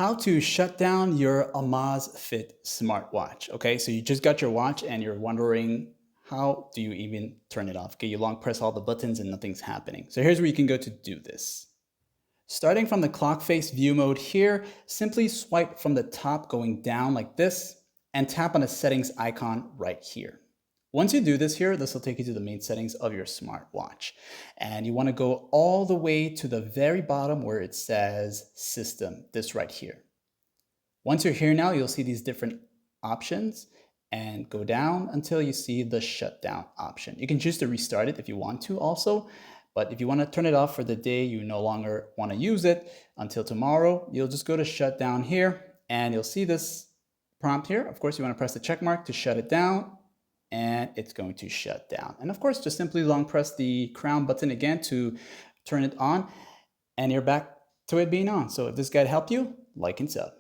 How to shut down your Amazfit smartwatch. Okay, so you just got your watch and you're wondering, how do you even turn it off? Okay, you long press all the buttons and nothing's happening. So here's where you can go to do this. Starting from the clock face view mode here, simply swipe from the top going down like this and tap on the settings icon right here. Once you do this here, this will take you to the main settings of your smartwatch. And you want to go all the way to the very bottom where it says system, this right here. Once you're here now, you'll see these different options and go down until you see the shutdown option. You can choose to restart it if you want to also, but if you want to turn it off for the day you no longer want to use it until tomorrow, you'll just go to shutdown here and you'll see this prompt here. Of course, you want to press the check mark to shut it down and it's going to shut down. And of course, just simply long press the crown button again to turn it on and you're back to it being on. So if this guide helped you, like and sub.